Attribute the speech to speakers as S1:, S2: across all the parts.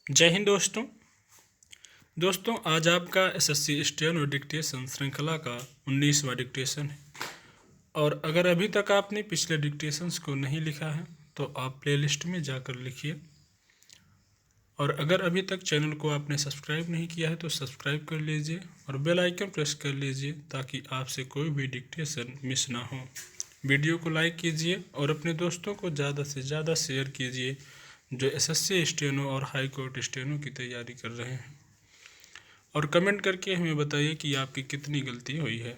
S1: जय हिंद दोस्तों आज आपका एसएससी स्टेनो डिक्टेशन श्रृंखला का 19वां डिक्टेशन है। और अगर अभी तक आपने पिछले डिक्टेशंस को नहीं लिखा है तो आप प्लेलिस्ट में जाकर लिखिए। और अगर अभी तक चैनल को आपने सब्सक्राइब नहीं किया है तो सब्सक्राइब कर लीजिए और बेल आइकन प्रेस कर लीजिए ताकि आपसे कोई भी डिक्टेशन मिस ना हो। वीडियो को लाइक कीजिए और अपने दोस्तों को ज़्यादा से ज़्यादा शेयर कीजिए जो एसएससी स्टेनो और हाई कोर्ट स्टेनो की तैयारी कर रहे हैं। और कमेंट करके हमें बताइए कि आपकी कितनी गलती हुई है।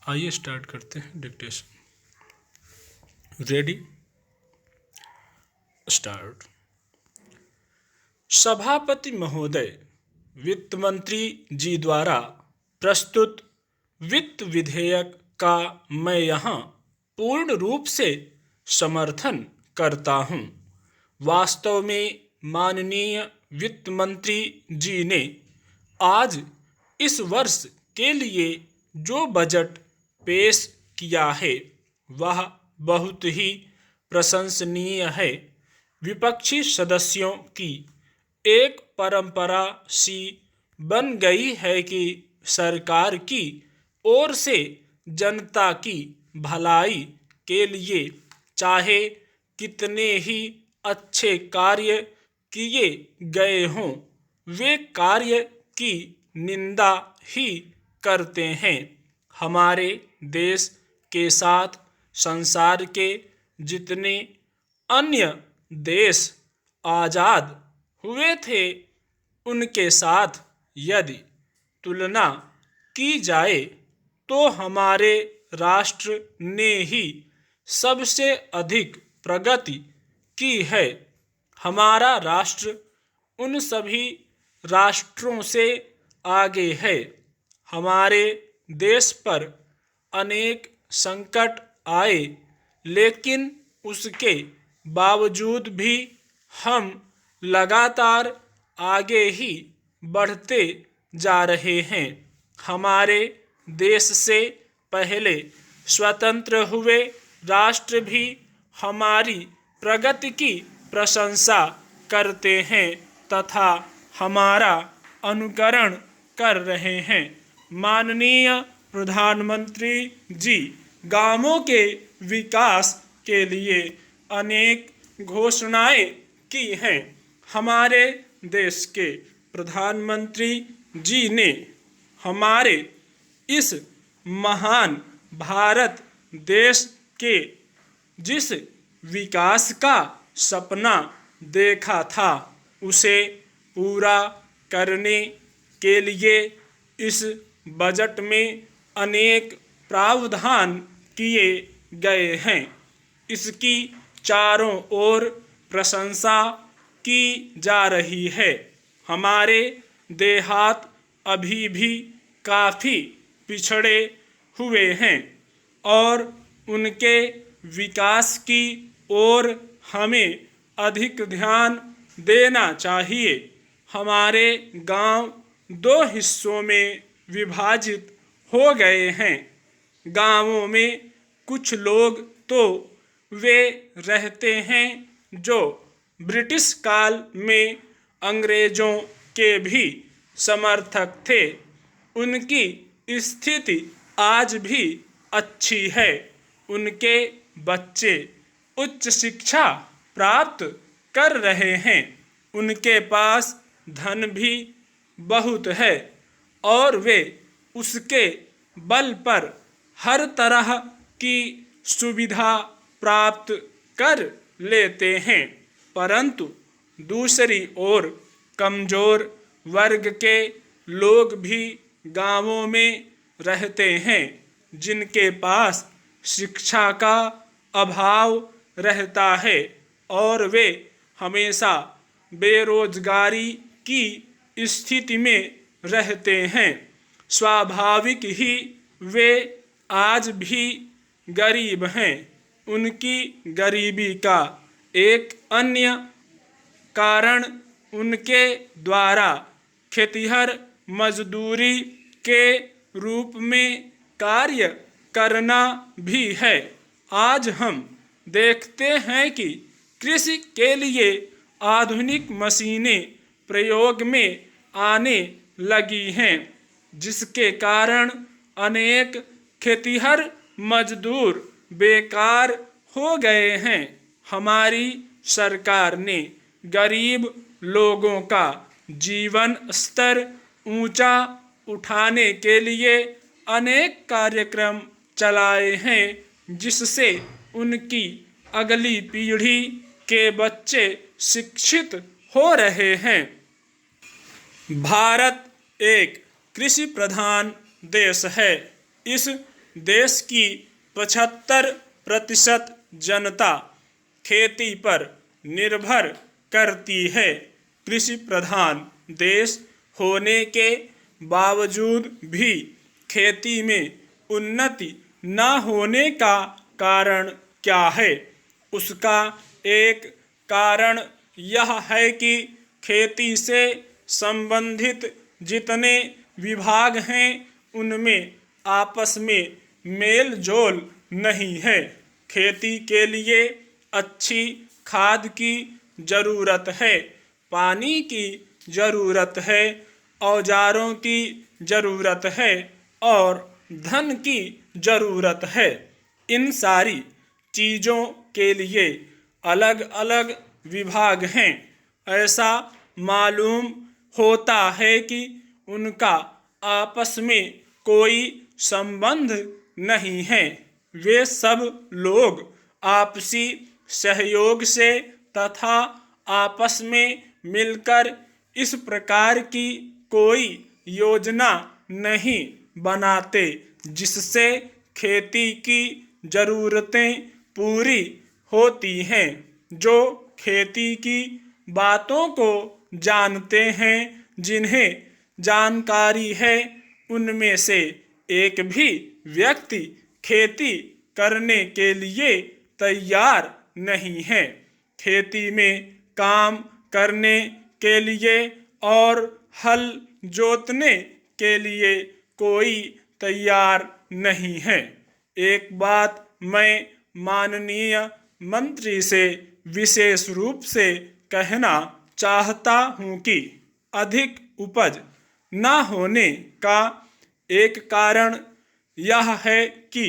S1: आइए स्टार्ट करते हैं डिक्टेशन। Ready, start. सभापति महोदय, वित्त मंत्री जी द्वारा प्रस्तुत वित्त विधेयक का मैं यहाँ पूर्ण रूप से समर्थन करता हूँ। वास्तव में माननीय वित्त मंत्री जी ने आज इस वर्ष के लिए जो बजट पेश किया है वह बहुत ही प्रशंसनीय है। विपक्षी सदस्यों की एक परंपरा सी बन गई है कि सरकार की ओर से जनता की भलाई के लिए चाहे कितने ही अच्छे कार्य किए गए हों, वे कार्य की निंदा ही करते हैं। हमारे देश के साथ संसार के जितने अन्य देश आज़ाद हुए थे उनके साथ यदि तुलना की जाए तो हमारे राष्ट्र ने ही सबसे अधिक प्रगति की है। हमारा राष्ट्र उन सभी राष्ट्रों से आगे है। हमारे देश पर अनेक संकट आए लेकिन उसके बावजूद भी हम लगातार आगे ही बढ़ते जा रहे हैं। हमारे देश से पहले स्वतंत्र हुए राष्ट्र भी हमारी प्रगति की प्रशंसा करते हैं तथा हमारा अनुकरण कर रहे हैं। माननीय प्रधानमंत्री जी गांवों के विकास के लिए अनेक घोषणाएं की हैं। हमारे देश के प्रधानमंत्री जी ने हमारे इस महान भारत देश के जिस विकास का सपना देखा था उसे पूरा करने के लिए इस बजट में अनेक प्रावधान किए गए हैं। इसकी चारों ओर प्रशंसा की जा रही है। हमारे देहात अभी भी काफ़ी पिछड़े हुए हैं और उनके विकास की ओर हमें अधिक ध्यान देना चाहिए। हमारे गांव दो हिस्सों में विभाजित हो गए हैं। गांवों में कुछ लोग तो वे रहते हैं जो ब्रिटिश काल में अंग्रेजों के भी समर्थक थे। उनकी स्थिति आज भी अच्छी है। उनके बच्चे उच्च शिक्षा प्राप्त कर रहे हैं। उनके पास धन भी बहुत है और वे उसके बल पर हर तरह की सुविधा प्राप्त कर लेते हैं। परंतु दूसरी ओर कमज़ोर वर्ग के लोग भी गांवों में रहते हैं जिनके पास शिक्षा का अभाव रहता है और वे हमेशा बेरोजगारी की स्थिति में रहते हैं। स्वाभाविक ही वे आज भी गरीब हैं। उनकी गरीबी का एक अन्य कारण उनके द्वारा खेतिहर मजदूरी के रूप में कार्य करना भी है। आज हम देखते हैं कि कृषि के लिए आधुनिक मशीनें प्रयोग में आने लगी हैं, जिसके कारण अनेक खेतिहर मजदूर बेकार हो गए हैं। हमारी सरकार ने गरीब लोगों का जीवन स्तर ऊंचा उठाने के लिए अनेक कार्यक्रम चलाए हैं, जिससे उनकी अगली पीढ़ी के बच्चे शिक्षित हो रहे हैं। भारत एक कृषि प्रधान देश है। इस देश की 75% जनता खेती पर निर्भर करती है। कृषि प्रधान देश होने के बावजूद भी खेती में उन्नति न होने का कारण क्या है? उसका एक कारण यह है कि खेती से संबंधित जितने विभाग हैं उनमें आपस में मेल जोल नहीं है। खेती के लिए अच्छी खाद की ज़रूरत है, पानी की ज़रूरत है, औजारों की ज़रूरत है और धन की ज़रूरत है। इन सारी चीज़ों के लिए अलग अलग विभाग हैं। ऐसा मालूम होता है कि उनका आपस में कोई संबंध नहीं है। वे सब लोग आपसी सहयोग से तथा आपस में मिलकर इस प्रकार की कोई योजना नहीं बनाते जिससे खेती की ज़रूरतें पूरी होती हैं। जो खेती की बातों को जानते हैं, जिन्हें जानकारी है, उनमें से एक भी व्यक्ति खेती करने के लिए तैयार नहीं है। खेती में काम करने के लिए और हल जोतने के लिए कोई तैयार नहीं है। एक बात मैं माननीय मंत्री से विशेष रूप से कहना चाहता हूँ कि अधिक उपज न होने का एक कारण यह है कि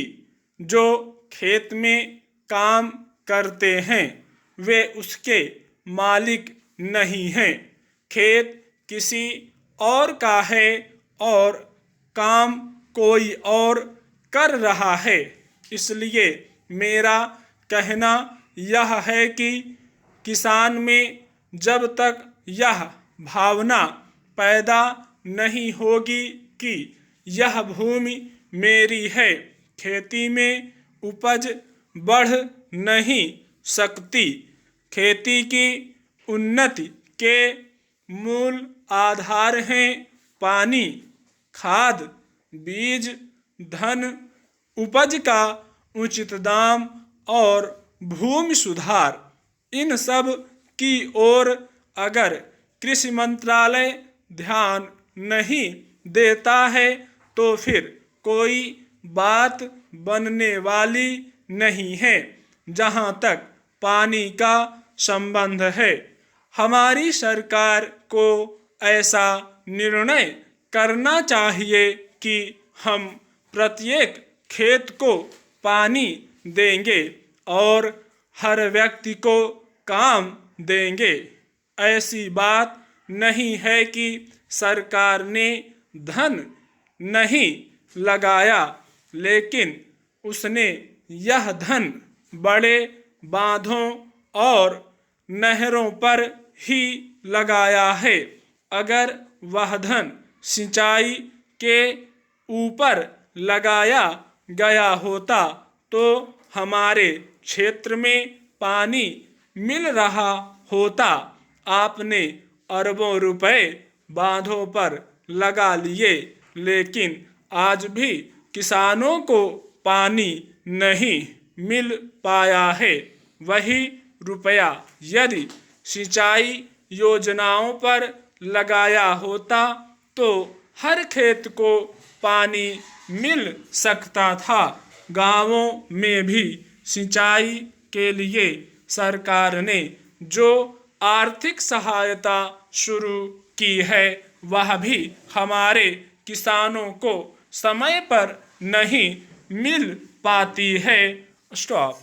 S1: जो खेत में काम करते हैं वे उसके मालिक नहीं हैं। खेत किसी और का है और काम कोई और कर रहा है। इसलिए मेरा कहना यह है कि किसान में जब तक यह भावना पैदा नहीं होगी कि यह भूमि मेरी है, खेती में उपज बढ़ नहीं सकती। खेती की उन्नति के मूल आधार हैं पानी, खाद, बीज, धन, उपज का उचित दाम और भूमि सुधार। इन सब की ओर अगर कृषि मंत्रालय ध्यान नहीं देता है तो फिर कोई बात बनने वाली नहीं है। जहाँ तक पानी का संबंध है, हमारी सरकार को ऐसा निर्णय करना चाहिए कि हम प्रत्येक खेत को पानी देंगे और हर व्यक्ति को काम देंगे। ऐसी बात नहीं है कि सरकार ने धन नहीं लगाया, लेकिन उसने यह धन बड़े बांधों और नहरों पर ही लगाया है। अगर वह धन सिंचाई के ऊपर लगाया गया होता तो हमारे क्षेत्र में पानी मिल रहा होता। आपने अरबों रुपए बांधों पर लगा लिए, लेकिन आज भी किसानों को पानी नहीं मिल पाया है। वही रुपया यदि सिंचाई योजनाओं पर लगाया होता तो हर खेत को पानी मिल सकता था। गांवों में भी सिंचाई के लिए सरकार ने जो आर्थिक सहायता शुरू की है वह भी हमारे किसानों को समय पर नहीं मिल पाती है। स्टॉप।